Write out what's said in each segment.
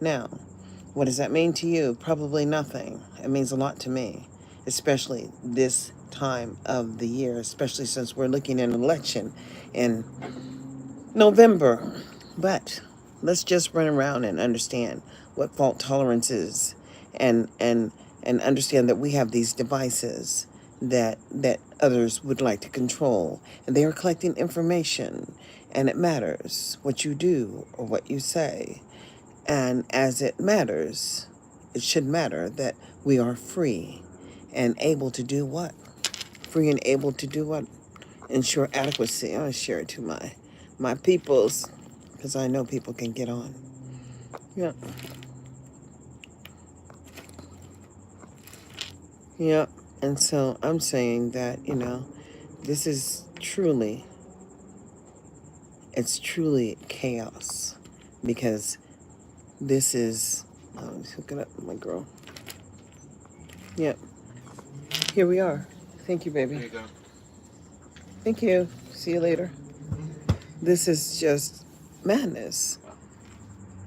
Now, what does that mean to you? Probably nothing. It means a lot to me, especially this time of the year, especially since we're looking at an election in November. But let's just run around and understand what fault tolerance is, and understand that we have these devices that others would like to control, and they are collecting information, and it matters what you do or what you say. And as it matters, it should matter that we are free and able to do what? Free and able to do what? Ensure adequacy. I'll share it to my peoples, because I know people can get on. Yeah. Yeah. And so I'm saying that, this is truly, it's truly chaos, because this is, let's hook it up with my girl. Yep. Here we are. Thank you, baby. There you go. Thank you. See you later. This is just madness,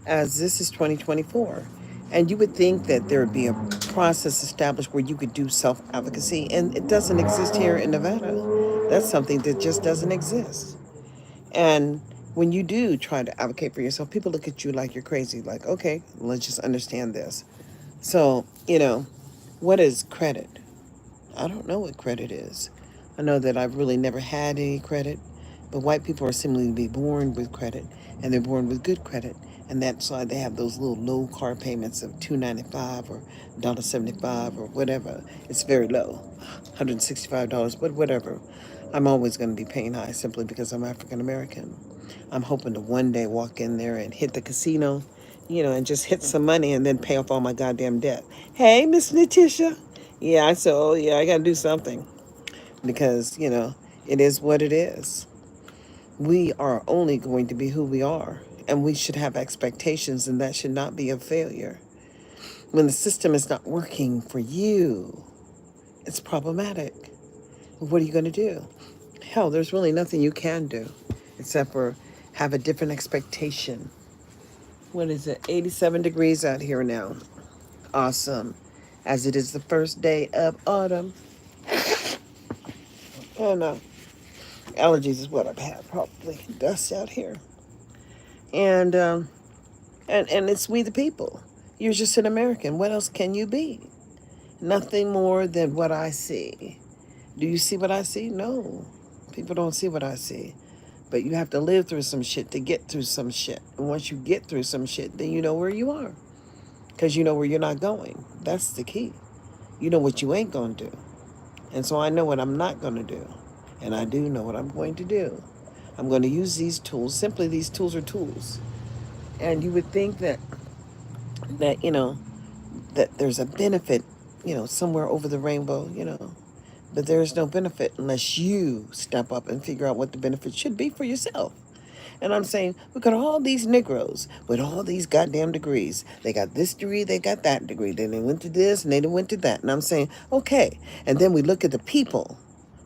as this is 2024. And you would think that there would be a process established where you could do self-advocacy, and it doesn't exist here in Nevada. That's something that just doesn't exist. And when you do try to advocate for yourself, people look at you like you're crazy, like, okay, let's just understand this. So, what is credit? I don't know what credit is. I know that I've really never had any credit, but white people are seemingly to be born with credit, and they're born with good credit, and that's why they have those little low car payments of $2.95 or $1.75 or whatever. It's very low, $165, but whatever. I'm always going to be paying high simply because I'm African American. I'm hoping to one day walk in there and hit the casino, and just hit some money and then pay off all my goddamn debt. Hey, Miss Letitia. Yeah, I got to do something, because, it is what it is. We are only going to be who we are, and we should have expectations, and that should not be a failure. When the system is not working for you, it's problematic. What are you going to do? Hell, there's really nothing you can do except for have a different expectation. What is it? 87 degrees out here now. Awesome. As it is the first day of autumn. Oh no. Allergies is what I've had, probably. Dust out here. And and it's we the people. You're just an American. What else can you be? Nothing more than what I see. Do you see what I see? No. People don't see what I see. But you have to live through some shit to get through some shit. And once you get through some shit, then you know where you are. Because you know where you're not going. That's the key. You know what you ain't going to do. And so I know what I'm not going to do. And I do know what I'm going to do. I'm going to use these tools. Simply, these tools are tools. And you would think that that there's a benefit, somewhere over the rainbow, but there is no benefit unless you step up and figure out what the benefit should be for yourself. And I'm saying, we got all these Negroes with all these goddamn degrees. They got this degree, they got that degree. Then they went to this and they went to that. And I'm saying, okay. And then we look at the people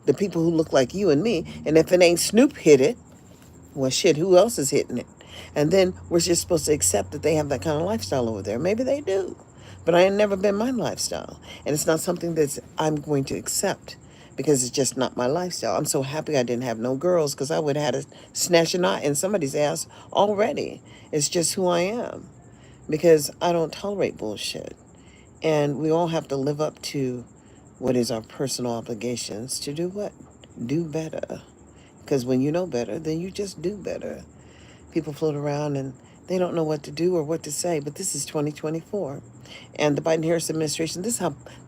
who look like you and me. And if it ain't Snoop hit it, well, shit, who else is hitting it? And then we're just supposed to accept that they have that kind of lifestyle over there. Maybe they do. But I ain't never been my lifestyle. And it's not something that I'm going to accept, because it's just not my lifestyle. I'm so happy I didn't have no girls, because I would have had to snatch a knot in somebody's ass already. It's just who I am, because I don't tolerate bullshit. And we all have to live up to what is our personal obligations to do what? Do better. Because when you know better, then you just do better. People float around and they don't know what to do or what to say, but this is 2024. And the Biden-Harris administration, this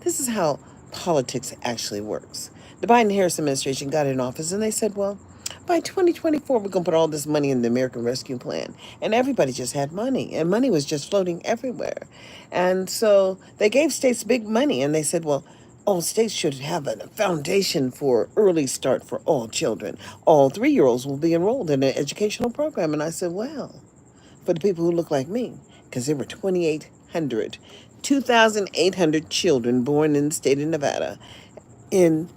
is how politics actually works. The Biden-Harris administration got in office and they said, well, by 2024, we're going to put all this money in the American Rescue Plan. And everybody just had money, and money was just floating everywhere. And so they gave states big money, and they said, well, all states should have a foundation for early start for all children. All 3-year-olds will be enrolled in an educational program. And I said, well, for the people who look like me, because there were 2,800 children born in the state of Nevada. And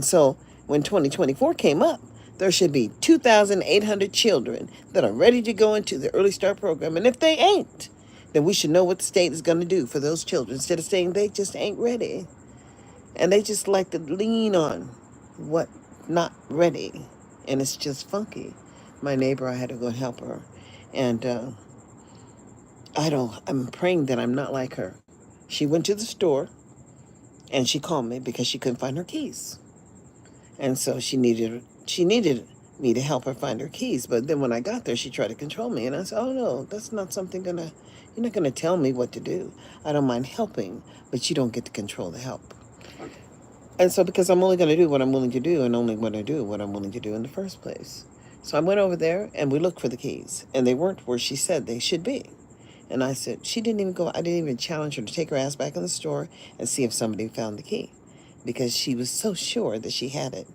so when 2024 came up, there should be 2,800 children that are ready to go into the Early Start program. And if they ain't, then we should know what the state is going to do for those children instead of saying they just ain't ready. And they just like to lean on what not ready. And it's just funky. My neighbor, I had to go and help her. And I'm praying that I'm not like her. She went to the store and she called me because she couldn't find her keys. And so she needed me to help her find her keys. But then when I got there, she tried to control me. And I said, oh no, that's not something you're not gonna tell me what to do. I don't mind helping, but you don't get to control the help. And so because I'm only gonna do what I'm willing to do and only gonna do what I'm willing to do in the first place. So I went over there and we looked for the keys and they weren't where she said they should be. And I said, she didn't even go, I didn't even challenge her to take her ass back in the store and see if somebody found the key because she was so sure that she had it.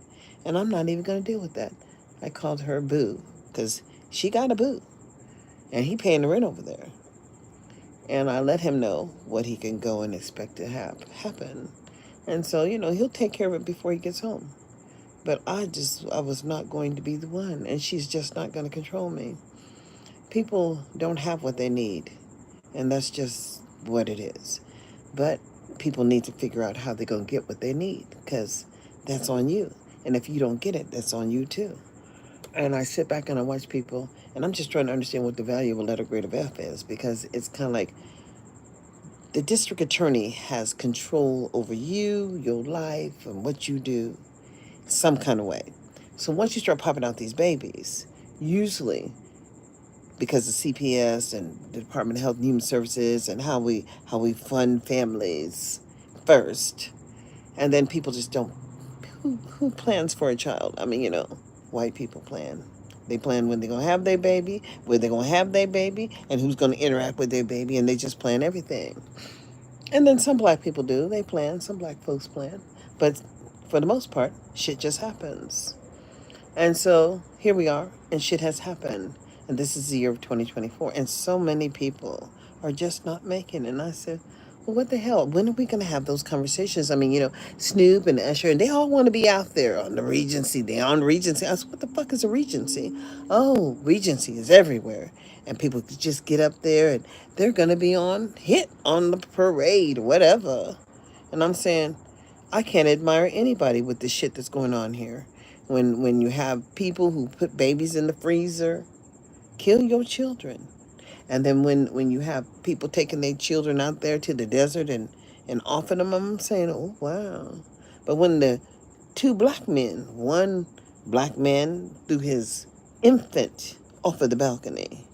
And I'm not even going to deal with that. I called her boo because she got a boo and he paying the rent over there. And I let him know what he can go and expect to happen. And so, he'll take care of it before he gets home. But I was not going to be the one. And she's just not going to control me. People don't have what they need. And that's just what it is. But people need to figure out how they're going to get what they need because that's on you. And if you don't get it, that's on you too. And I sit back and I watch people and I'm just trying to understand what the value of a letter grade of F is because it's kind of like the district attorney has control over you, your life, and what you do some kind of way. So once you start popping out these babies, usually because of CPS and the Department of Health and Human Services and how we fund families first, and then people just don't. Who plans for a child? I mean, white people plan. They plan when they're gonna have their baby, where they're gonna have their baby, and who's gonna interact with their baby, and they just plan everything. And then some black people do. They plan. Some black folks plan, but for the most part, shit just happens. And so here we are, and shit has happened. And this is the year of 2024. And so many people are just not making it. And I said, well, what the hell? When are we going to have those conversations? I mean, Snoop and Usher, and they all want to be out there on the Regency. They're on Regency. I said, what the fuck is a Regency? Oh, Regency is everywhere. And people could just get up there and they're going to be on the parade or whatever. And I'm saying, I can't admire anybody with the shit that's going on here. When you have people who put babies in the freezer, kill your children. And then when you have people taking their children out there to the desert and offering them, I'm saying, oh, wow. But when the two black men, one black man threw his infant off of the balcony,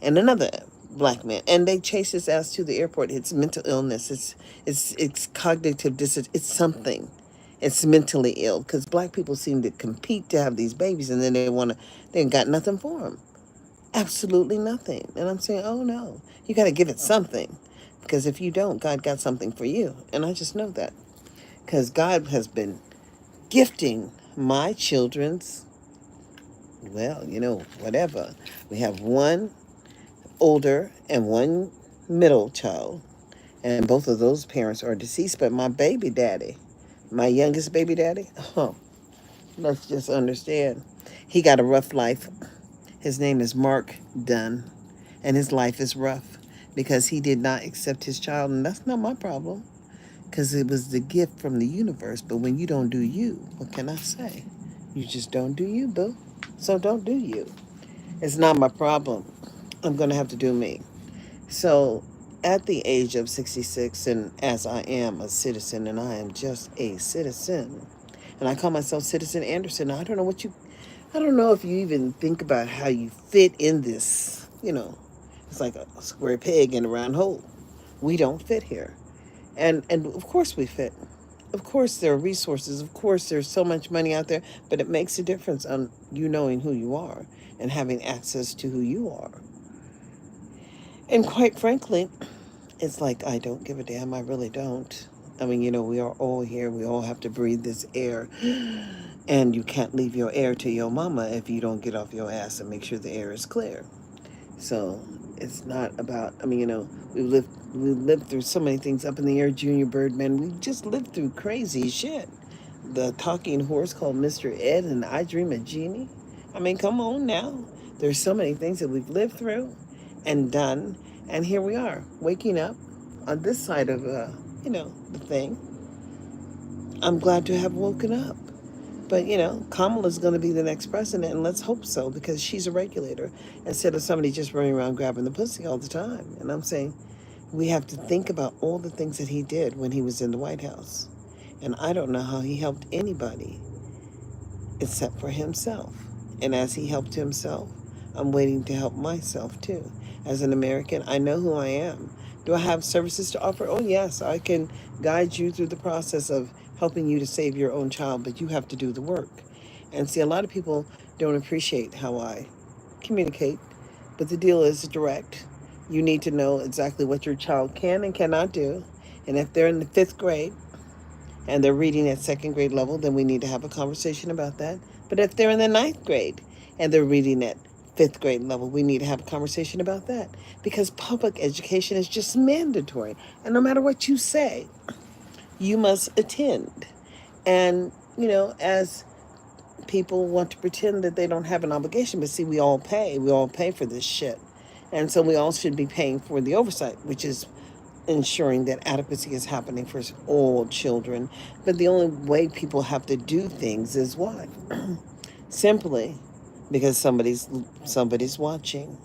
and another black man, and they chased his ass to the airport. It's mental illness. It's cognitive dissonance. It's something. It's mentally ill because black people seem to compete to have these babies, and then they ain't got nothing for them. Absolutely nothing. And I'm saying, oh no, you got to give it something because if you don't, God got something for you. And I just know that because God has been gifting my children's, well, whatever. We have one older and one middle child, and both of those parents are deceased. But my baby daddy, my youngest baby daddy, let's just understand, he got a rough life. His name is Mark Dunn, and his life is rough because he did not accept his child, and that's not my problem because it was the gift from the universe. But when you don't do you, what can I say? You just don't do you, boo. So don't do you. It's not my problem. I'm going to have to do me. So at the age of 66, and as I am a citizen, and I am just a citizen, and I call myself Citizen Anderson, I don't know if you even think about how you fit in this, it's like a square peg in a round hole. We don't fit here. And of course we fit. Of course there are resources. Of course there's so much money out there, but it makes a difference on you knowing who you are and having access to who you are. And quite frankly, it's like, I don't give a damn. I really don't. I mean, we are all here. We all have to breathe this air. And you can't leave your air to your mama if you don't get off your ass and make sure the air is clear. So it's not about, we've lived through so many things up in the air, Junior Birdman. We just lived through crazy shit. The talking horse called Mr. Ed and I Dream of Jeannie. I mean, come on now. There's so many things that we've lived through and done. And here we are, waking up on this side of, the thing. I'm glad to have woken up. But, Kamala's going to be the next president, and let's hope so, because she's a regulator instead of somebody just running around grabbing the pussy all the time. And I'm saying we have to think about all the things that he did when he was in the White House. And I don't know how he helped anybody except for himself. And as he helped himself, I'm waiting to help myself too. As an American, I know who I am. Do I have services to offer? Oh, yes, I can guide you through the process of helping you to save your own child, but you have to do the work. And see, a lot of people don't appreciate how I communicate, but the deal is direct. You need to know exactly what your child can and cannot do. And if they're in the fifth grade, and they're reading at second grade level, then we need to have a conversation about that. But if they're in the ninth grade and they're reading at fifth grade level, we need to have a conversation about that. Because public education is just mandatory. And no matter what you say, you must attend. And, as people want to pretend that they don't have an obligation, but see, we all pay. We all pay for this shit. And so we all should be paying for the oversight, which is ensuring that adequacy is happening for all children. But the only way people have to do things is what? Simply because somebody's watching.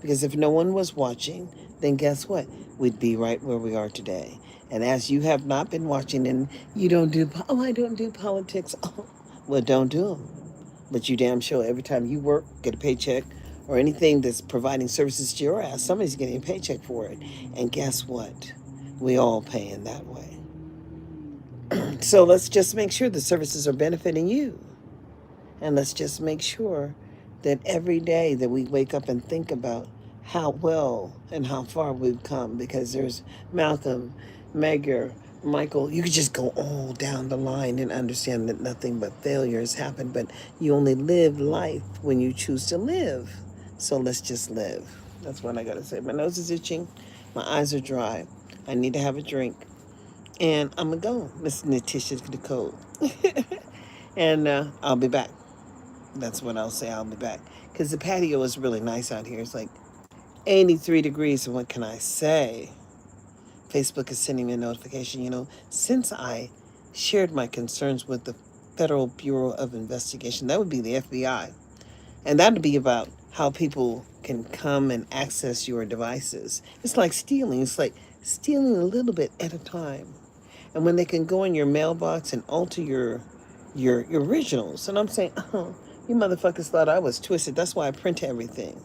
Because if no one was watching, then guess what? We'd be right where we are today. And as you have not been watching and you don't do, I don't do politics. Oh, well, don't do them. But you damn sure every time you work, get a paycheck, or anything that's providing services to your ass, somebody's getting a paycheck for it. And guess what? We all pay in that way. So let's just make sure the services are benefiting you. And let's just make sure that every day that we wake up and think about how well and how far we've come, because there's Malcolm, Megger, Michael, you could just go all down the line and understand that nothing but failure has happened, but you only live life when you choose to live. So let's just live. That's what I gotta say. My nose is itching, my eyes are dry. I need to have a drink. And I'm gonna go listen to Tisha the Code. And I'll be back. That's what I'll say. I'll be back. Because the patio is really nice out here. It's like 83 degrees. And what can I say? Facebook is sending me a notification. Since I shared my concerns with the Federal Bureau of Investigation, that would be the FBI. And that would be about how people can come and access your devices. It's like stealing. It's like stealing a little bit at a time. And when they can go in your mailbox and alter your originals. And I'm saying, oh, you motherfuckers thought I was twisted. That's why I print everything.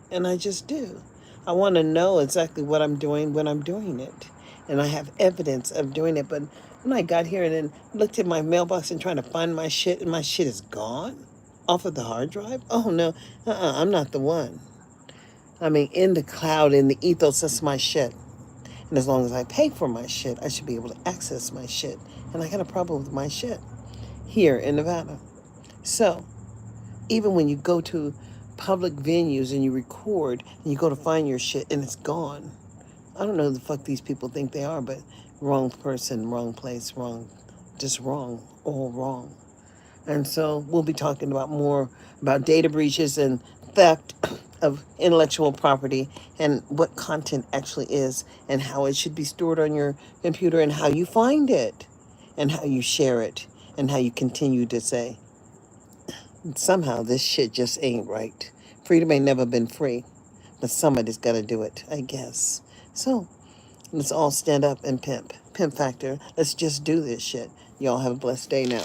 And I just do. I want to know exactly what I'm doing when I'm doing it. And I have evidence of doing it. But when I got here and then looked at my mailbox and trying to find my shit, and my shit is gone off of the hard drive. Oh, no. I'm not the one. I mean, in the cloud, in the ethos, that's my shit. And as long as I pay for my shit, I should be able to access my shit. And I got a problem with my shit here in Nevada. So, even when you go to public venues and you record and you go to find your shit and it's gone, I don't know who the fuck these people think they are, but wrong person, wrong place, wrong, just wrong, all wrong. And so we'll be talking about more about data breaches and theft of intellectual property and what content actually is and how it should be stored on your computer and how you find it and how you share it and how you continue to say, somehow this shit just ain't right. Freedom ain't never been free, but somebody's got to do it, I guess. So let's all stand up and pimp. Pimp factor. Let's just do this shit. Y'all have a blessed day now.